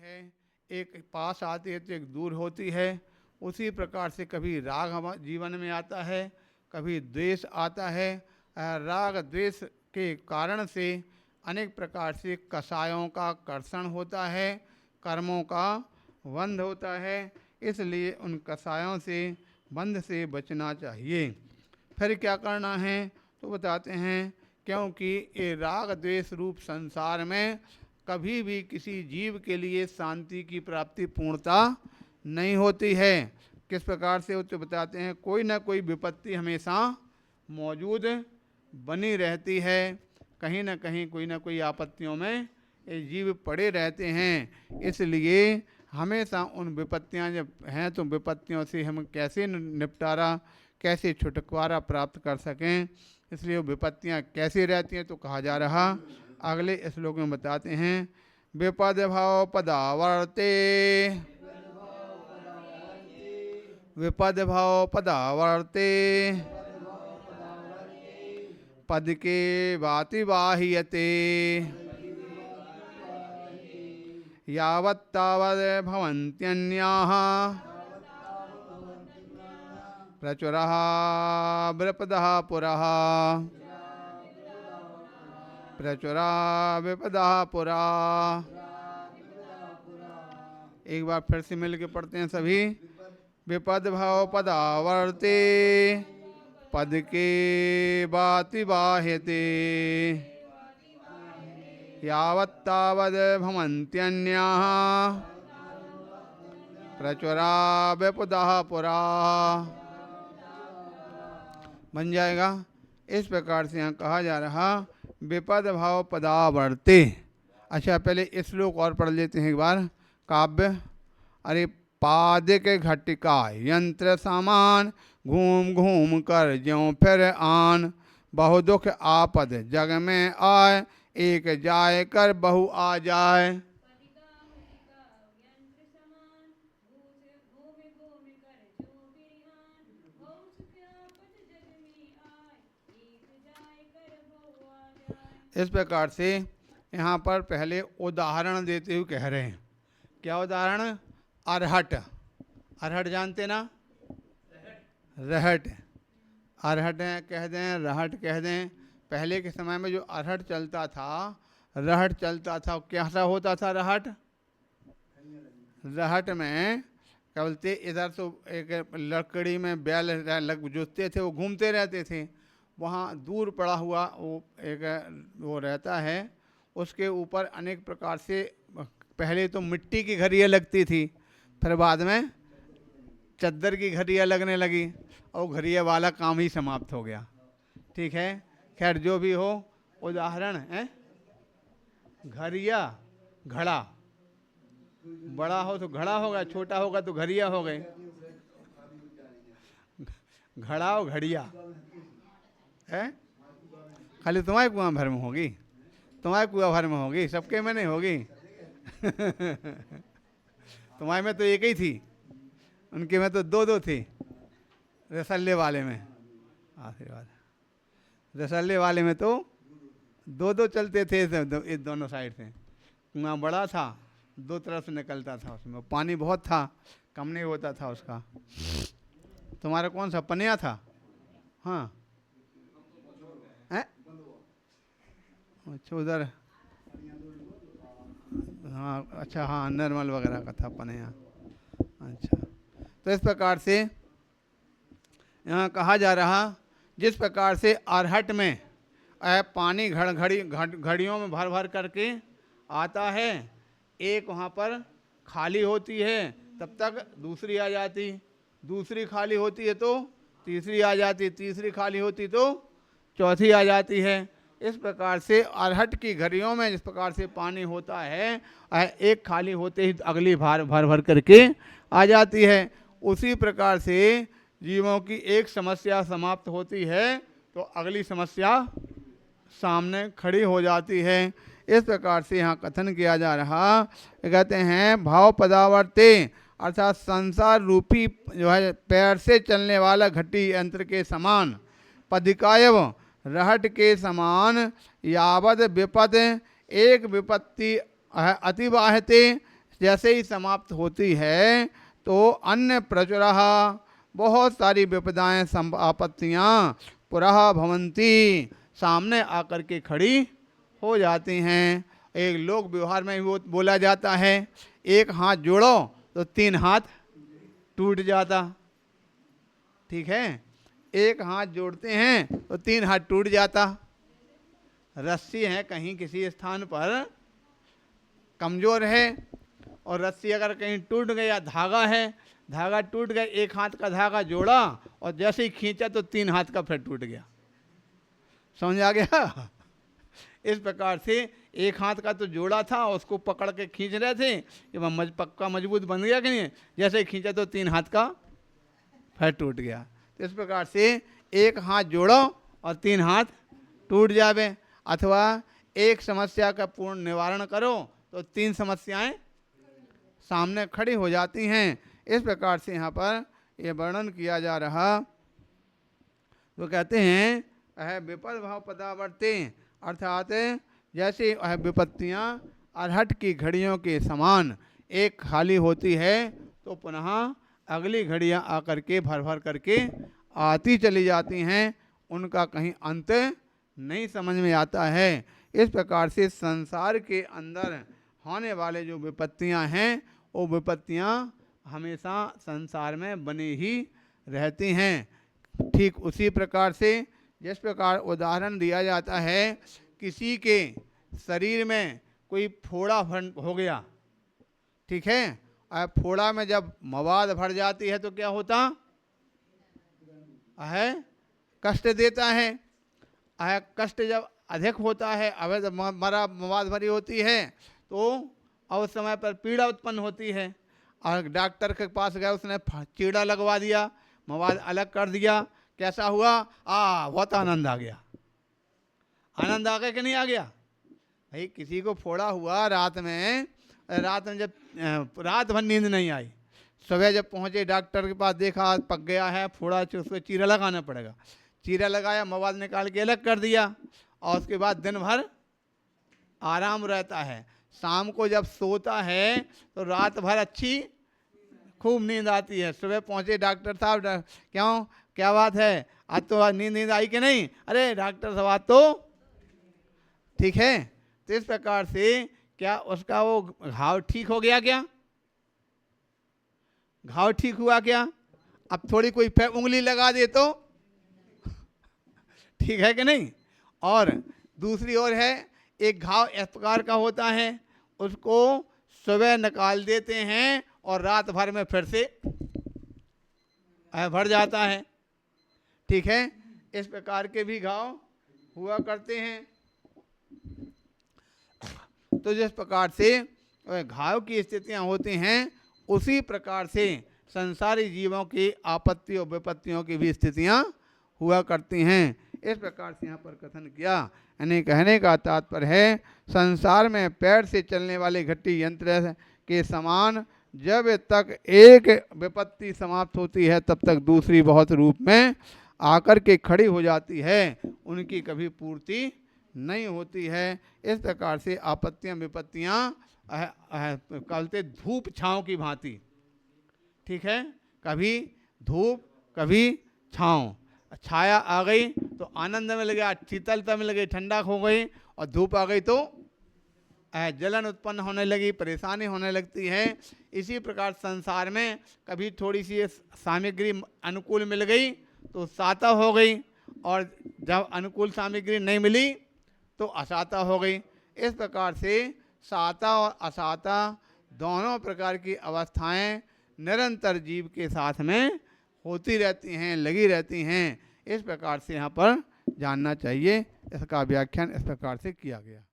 है, एक पास आती है तो एक दूर होती है। उसी प्रकार से कभी राग हमारे जीवन में आता है, कभी द्वेष आता है। राग द्वेष के कारण से अनेक प्रकार से कषायों का कर्षण होता है, कर्मों का बंध होता है। इसलिए उन कषायों से बंध से बचना चाहिए। फिर क्या करना है तो बताते हैं, क्योंकि ये राग द्वेष रूप संसार में कभी भी किसी जीव के लिए शांति की प्राप्ति पूर्णता नहीं होती है। किस प्रकार से होते बताते हैं, कोई ना कोई विपत्ति हमेशा मौजूद बनी रहती है। कहीं ना कहीं कोई ना कोई आपत्तियों में ये जीव पड़े रहते हैं। इसलिए हमेशा उन विपत्तियां जब हैं तो विपत्तियों से हम कैसे निपटारा, कैसे छुटकारा प्राप्त कर सकें, इसलिए वो विपत्तियां कैसी रहती हैं तो कहा जा रहा अगले श्लोक में बताते हैं। विपद भाव पदावर्ते, विपद भाव पदावर्ते, पद के वाति बाह्यते, यावत्तावद् भवन्त्यन्याः प्रचुरः विपदः पुरः, प्रचुरा विपदः पुरा। एक बार फिर से मिल के पढ़ते हैं सभी। विपद भाव पदावर्ते, पद के वाति बाह्यते, यावत्तावद् भवन्त्यन्याः प्रचुरा विपदः पुरा। बन जाएगा। इस प्रकार से यहाँ कहा जा रहा विपद भाव पदावर्ते। अच्छा, पहले इस श्लोक और पढ़ लेते हैं एक बार। काव्य। अरे पादिक घटिका यंत्र सामान, घूम घूम कर ज्यों फिर आन, बहु दुख आपद जग में आए, एक जाए कर बहु आ जाए। इस प्रकार से यहाँ पर पहले उदाहरण देते हुए कह रहे हैं। क्या उदाहरण? अरहट। अरहट जानते ना? रहट। अरहट कह दें, रहट कह दें। पहले के समय में जो अरहट चलता था, रहट चलता था, कैसा होता था रहट? रहट में क्या बोलते, इधर तो एक लकड़ी में बैल जोतते थे, वो घूमते रहते थे। वहाँ दूर पड़ा हुआ वो एक वो रहता है, उसके ऊपर अनेक प्रकार से पहले तो मिट्टी की घड़ियाँ लगती थी, फिर बाद में चद्दर की घड़ियाँ लगने लगी और घड़िया वाला काम ही समाप्त हो गया। ठीक है, खैर जो भी हो, उदाहरण है घड़िया, घड़ा। बड़ा हो तो घड़ा होगा, छोटा होगा तो घड़िया हो गए। घड़ा और घड़िया है। खाली तुम्हारे कुआं भर में होगी, तुम्हारे कुआं भर में होगी, सबके में नहीं होगी। तुम्हारे में तो एक ही थी, उनके में तो दो दो थी। रसल्ले वाले में, आशीर्वाद, रसल्ले वाले में तो दो दो चलते थे इस दोनों साइड से। कुआं बड़ा था, दो तरफ से निकलता था, उसमें पानी बहुत था, कम नहीं होता था उसका। तुम्हारा कौन सा पनिया था? हाँ अच्छा, उधर हाँ, अच्छा हाँ, नरमल वगैरह का था पनिया। अच्छा, तो इस प्रकार से यहाँ कहा जा रहा, जिस प्रकार से अरहट में पानी घड़ियों में भर भर करके आता है, एक वहाँ पर खाली होती है, तब तक दूसरी आ जाती, दूसरी खाली होती है तो तीसरी आ जाती, तीसरी खाली होती तो चौथी आ जाती है। इस प्रकार से अरहट की घड़ियों में जिस प्रकार से पानी होता है, एक खाली होते ही अगली भर भर करके आ जाती है। उसी प्रकार से जीवों की एक समस्या समाप्त होती है तो अगली समस्या सामने खड़ी हो जाती है। इस प्रकार से यहाँ कथन किया जा रहा, कहते हैं भाव पदावर्ते, अर्थात संसार रूपी जो है पैर से चलने वाला घटी यंत्र के समान, पदिकायव रहट के समान, यावद विपद एक विपत्ति अतिवाहते, जैसे ही समाप्त होती है तो अन्य प्रचुरः बहुत सारी विपदाएं आपत्तियाँ पुरः भवंती सामने आकर के खड़ी हो जाती हैं। एक लोक व्यवहार में वो बोला जाता है, एक हाथ जोड़ो तो 3 हाथ टूट जाता। ठीक है, एक हाथ जोड़ते हैं तो 3 हाथ टूट जाता। रस्सी है कहीं किसी स्थान पर कमजोर है और रस्सी अगर कहीं टूट गई या धागा है, धागा टूट गया, एक हाथ का धागा जोड़ा और जैसे ही खींचा तो 3 हाथ का फिर टूट गया। समझ आ गया? इस प्रकार से एक हाथ का तो जोड़ा था, उसको पकड़ के खींच रहे थे कि वह पक्का मजबूत बन गया कि नहीं, जैसे ही खींचा तो 3 हाथ का फिर टूट गया। तो इस प्रकार से एक हाथ जोड़ो और 3 हाथ टूट जावे, अथवा एक समस्या का पूर्ण निवारण करो तो 3 समस्याएं सामने खड़ी हो जाती हैं। इस प्रकार से यहाँ पर ये वर्णन किया जा रहा। तो कहते हैं अह विपद भाव पदावर्ते, अर्थात जैसे वह विपत्तियाँ अरहट की घड़ियों के समान एक खाली होती है तो पुनः अगली घड़ियाँ आकर के भर भर करके आती चली जाती हैं, उनका कहीं अंत नहीं समझ में आता है। इस प्रकार से संसार के अंदर होने वाले जो विपत्तियाँ हैं वो विपत्तियाँ हमेशा संसार में बनी ही रहती हैं। ठीक उसी प्रकार से जिस प्रकार उदाहरण दिया जाता है, किसी के शरीर में कोई फोड़ा हो गया, ठीक है, और फोड़ा में जब मवाद भर जाती है तो क्या होता है, कष्ट देता है। कष्ट जब अधिक होता है, अवैध मवाद भरी होती है तो उस समय पर पीड़ा उत्पन्न होती है। और डॉक्टर के पास गए, उसने चीड़ा लगवा दिया, मवाद अलग कर दिया, कैसा हुआ? बहुत आनंद आ गया। आनंद आ गया कि नहीं आ गया? भाई किसी को फोड़ा हुआ रात में जब रात भर नींद नहीं आई, सुबह जब पहुंचे डॉक्टर के पास, देखा पक गया है फोड़ा, उसको चीरा लगाना पड़ेगा। चीरा लगाया, मवाद निकाल के अलग कर दिया और उसके बाद दिन भर आराम रहता है। शाम को जब सोता है तो रात भर अच्छी खूब नींद आती है। सुबह पहुंचे डॉक्टर साहब, क्यों, क्या बात है, आज तो नींद आई कि नहीं? अरे डॉक्टर साहब आज तो ठीक है। तो इस प्रकार से क्या उसका वो घाव ठीक हो गया? क्या घाव ठीक हुआ? क्या अब थोड़ी कोई उंगली लगा दे तो ठीक है कि नहीं? और दूसरी ओर है, एक घाव इस प्रकार का होता है, उसको सुबह निकाल देते हैं और रात भर में फिर से भर जाता है। ठीक है, इस प्रकार के भी घाव हुआ करते हैं। तो जिस प्रकार से घाव की स्थितियां होती हैं, उसी प्रकार से संसारी जीवों की आपत्ति और विपत्तियों की भी स्थितियां हुआ करती हैं। इस प्रकार से यहाँ पर कथन किया। यानी कहने का तात्पर्य है, संसार में पैर से चलने वाले घट्टी यंत्र के समान जब तक एक विपत्ति समाप्त होती है तब तक दूसरी बहुत रूप में आकर के खड़ी हो जाती है, उनकी कभी पूर्ति नहीं होती है। इस प्रकार से आपत्तियां विपत्तियां कहते धूप छांव की भांति, ठीक है, कभी धूप कभी छांव। छाया आ गई तो आनंद में लगा, शीतलता में लगी, ठंडा हो गई, और धूप आ गई तो जलन उत्पन्न होने लगी, परेशानी होने लगती है। इसी प्रकार संसार में कभी थोड़ी सी सामग्री अनुकूल मिल गई तो साता हो गई, और जब अनुकूल सामग्री नहीं मिली तो असाता हो गई। इस प्रकार से साता और असाता दोनों प्रकार की अवस्थाएं निरंतर जीव के साथ में होती रहती हैं, लगी रहती हैं। इस प्रकार से यहाँ पर जानना चाहिए। इसका व्याख्यान इस प्रकार से किया गया।